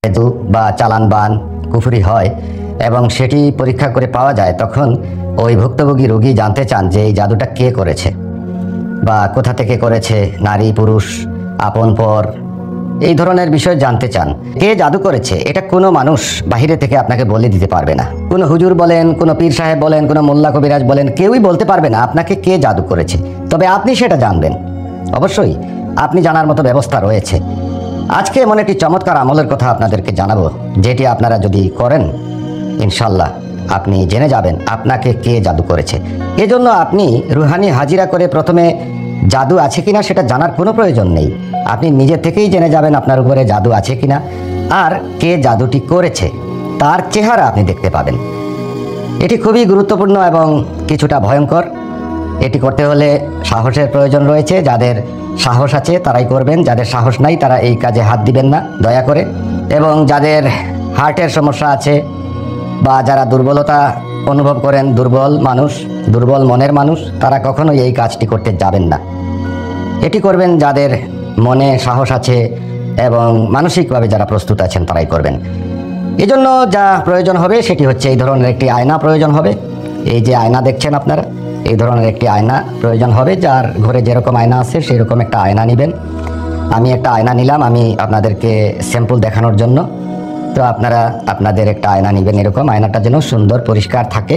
জাদু বা চালান বান কুফরি হয় এবং সেটি পরীক্ষা করে পাওয়া যায়, তখন ওই ভুক্তভোগী রোগী জানতে চান যে এই জাদুটা কে করেছে বা কোথা থেকে করেছে, নারী পুরুষ আপন পর, এই ধরনের বিষয় জানতে চান। কে জাদু করেছে এটা কোনো মানুষ বাহিরে থেকে আপনাকে বলে দিতে পারবে না। কোনো হুজুর বলেন, কোনো পীর সাহেব বলেন, কোনো মোল্লা কবিরাজ বলেন, কেউই বলতে পারবে না আপনাকে কে জাদু করেছে। তবে আপনি সেটা জানবেন, অবশ্যই আপনি জানার মতো ব্যবস্থা রয়েছে। আজকে এমন একটি চমৎকার আমলের কথা আপনাদেরকে জানাবো, যেটি আপনারা যদি করেন ইনশাল্লাহ আপনি জেনে যাবেন আপনাকে কে জাদু করেছে। এজন্য আপনি রুহানি হাজিরা করে প্রথমে জাদু আছে কিনা সেটা জানার কোনো প্রয়োজন নেই। আপনি নিজে থেকেই জেনে যাবেন আপনার উপরে জাদু আছে কিনা, আর কে জাদুটি করেছে তার চেহারা আপনি দেখতে পাবেন। এটি খুবই গুরুত্বপূর্ণ এবং কিছুটা ভয়ঙ্কর। এটি করতে হলে সাহসের প্রয়োজন রয়েছে। যাদের সাহস আছে তারাই করবেন, যাদের সাহস নাই তারা এই কাজে হাত দিবেন না দয়া করে। এবং যাদের হার্টের সমস্যা আছে বা যারা দুর্বলতা অনুভব করেন, দুর্বল মানুষ, দুর্বল মনের মানুষ, তারা কখনোই এই কাজটি করতে যাবেন না। এটি করবেন যাদের মনে সাহস আছে এবং মানসিকভাবে যারা প্রস্তুত আছেন তারাই করবেন। এজন্য যা প্রয়োজন হবে সেটি হচ্ছে এই ধরনের একটি আয়না প্রয়োজন হবে। এই যে আয়না দেখছেন আপনারা, এই ধরনের একটি আয়না প্রয়োজন হবে। যার ঘরে যেরকম আয়না আছে সেই রকম একটা আয়না নেবেন। আমি একটা আয়না নিলাম আমি আপনাদেরকে স্যাম্পল দেখানোর জন্য। তো আপনারা আপনাদের একটা আয়না নেবেন, এরকম আয়নাটা যেন সুন্দর পরিষ্কার থাকে।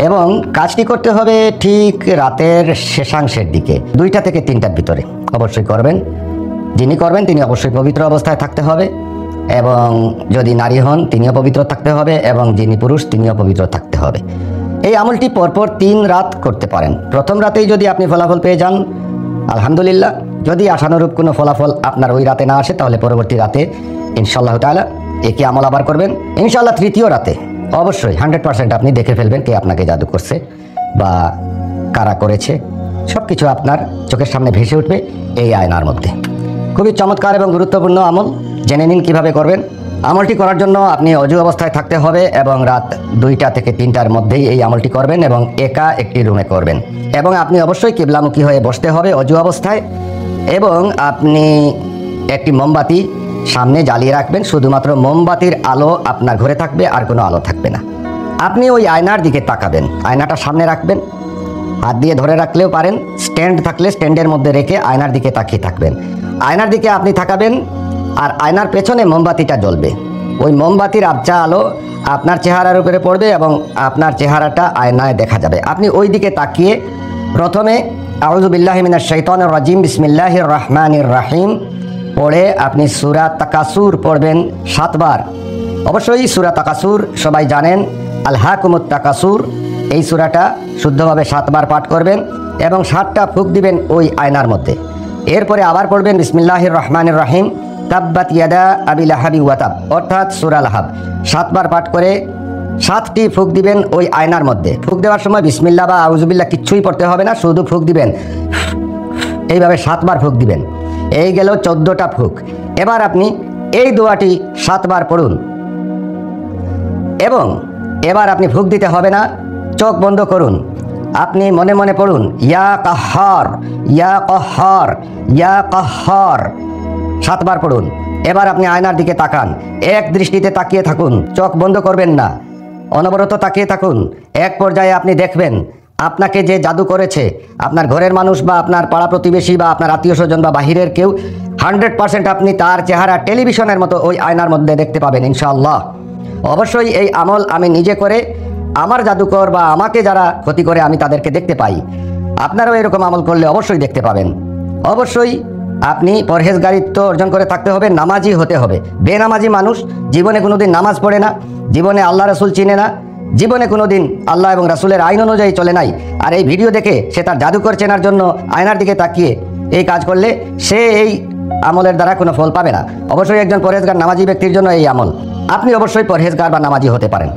এবং কাজটি করতে হবে ঠিক রাতের শেষাংশের দিকে, 2টা থেকে 3টার ভিতরে অবশ্যই করবেন। যিনি করবেন তিনি অবশ্যই পবিত্র অবস্থায় থাকতে হবে, এবং যদি নারী হন তিনিও পবিত্র থাকতে হবে, এবং যিনি পুরুষ তিনিও পবিত্র থাকতে হবে। এই আমলটি পরপর 3 রাত করতে পারেন। প্রথম রাতেই যদি আপনি ফলাফল পেয়ে যান আলহামদুলিল্লাহ। যদি আশানুরূপ কোনো ফলাফল আপনার ওই রাতে না আসে তাহলে পরবর্তী রাতে ইনশাআল্লাহ তাআলা একই আমল আবার করবেন। ইনশাআল্লাহ তৃতীয় রাতে অবশ্যই 100% আপনি দেখে ফেলবেন কে আপনাকে জাদু করছে বা কারা করেছে। সব কিছু আপনার চোখের সামনে ভেসে উঠবে এই আয়নার মধ্যে। খুবই চমৎকার এবং গুরুত্বপূর্ণ আমল, জেনে নিন কীভাবে করবেন। আমলটি করার জন্য আপনি অজু অবস্থায় থাকতে হবে এবং রাত 2টা থেকে 3টার মধ্যেই এই আমলটি করবেন এবং একা একটি রুমে করবেন। এবং আপনি অবশ্যই কিবলামুখী হয়ে বসতে হবে অজু অবস্থায়, এবং আপনি একটি মোমবাতি সামনে জ্বালিয়ে রাখবেন। শুধুমাত্র মোমবাতির আলো আপনার ঘরে থাকবে, আর কোনো আলো থাকবে না। আপনি ওই আয়নার দিকে তাকাবেন, আয়নাটা সামনে রাখবেন, হাত দিয়ে ধরে রাখলেও পারেন, স্ট্যান্ড থাকলে স্ট্যান্ডের মধ্যে রেখে আয়নার দিকে তাকিয়ে থাকবেন। আয়নার দিকে আপনি তাকাবেন আর আয়নার পেছনে মোমবাতিটা জ্বলবে। ওই মোমবাতির আবছা আলো আপনার চেহারার উপরে পড়বে এবং আপনার চেহারাটা আয়নায় দেখা যাবে। আপনি ওই দিকে তাকিয়ে প্রথমে আউযু বিল্লাহি মিনাশ শাইতানির রাজিম বিসমিল্লাহির রহমানির রহিম পড়ে আপনি সূরা তাকাসুর পড়বেন 7 বার। অবশ্যই সূরা তাকাসুর সবাই জানেন, আলহাকুমুত তাকাসুর। এই সূরাটা শুদ্ধভাবে 7 বার পাঠ করবেন এবং 7টা ফুঁক দিবেন ওই আয়নার মধ্যে। এরপরে আবার পড়বেন বিসমিল্লাহির রহমানির রহিম তাব্বাত ইয়াদা আবি লাহাবি ওয়া তাব, অর্থাৎ সূরা লাহাব 7 বার পাঠ করে 7টি ফুঁক দিবেন ওই আয়নার মধ্যে। ফুঁক দেওয়ার সময় বিসমিল্লাহ বা আউযুবিল্লাহ কিচ্ছুই পড়তে হবে না, শুধু ফুঁক দিবেন, এইভাবে 7 বার ফুঁক দিবেন। এই গেল 14টা ফুঁক। এবার আপনি এই দোয়াটি 7 বার পড়ুন এবং এবার আপনি ফুঁক দিতে হবে না, চোখ বন্ধ করুন। আপনি মনে মনে পড়ুন ইয়া কাহ্হার ইয়া কাহ্হার ইয়া কাহ্হার, 7 বার পড়ুন। এবার আপনি আয়নার দিকে তাকান, এক দৃষ্টিতে তাকিয়ে থাকুন, চোখ বন্ধ করবেন না, অনবরত তাকিয়ে থাকুন। এক পর্যায়ে আপনি দেখবেন আপনাকে যে জাদু করেছে, আপনার ঘরের মানুষ বা আপনার পাড়া প্রতিবেশী বা আপনার আত্মীয় স্বজন বা বাহিরের কেউ, 100% আপনি তার চেহারা টেলিভিশনের মতো ওই আয়নার মধ্যে দেখতে পাবেন ইনশাআল্লাহ। অবশ্যই এই আমল আমি নিজে করে আমার জাদুকর বা আমাকে যারা ক্ষতি করে আমি তাদেরকে দেখতে পাই। আপনারাও এরকম আমল করলে অবশ্যই দেখতে পাবেন। অবশ্যই আপনি পরহেজগারিত্ব অর্জন করে থাকতে হবে, নামাজি হতে হবে। বেনামাজি মানুষ জীবনে কোনোদিন নামাজ পড়ে না, জীবনে আল্লাহ রাসূল চিনে না, জীবনে কোনোদিন আল্লাহ এবং রাসূলের আইন অনুযায়ী চলে নাই। আর এই ভিডিও দেখে সে তার জাদুকর চেনার জন্য আয়নার দিকে তাকিয়ে এই কাজ করলে সে এই আমলের দ্বারা কোনো ফল পাবে না। অবশ্যই একজন পরহেজগার নামাজি ব্যক্তির জন্য এই আমল। আপনি অবশ্যই পরহেজগার বা নামাজি হতে পারেন,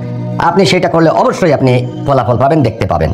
আপনি সেটা করলে অবশ্যই আপনি ফলাফল পাবেন, দেখতে পাবেন।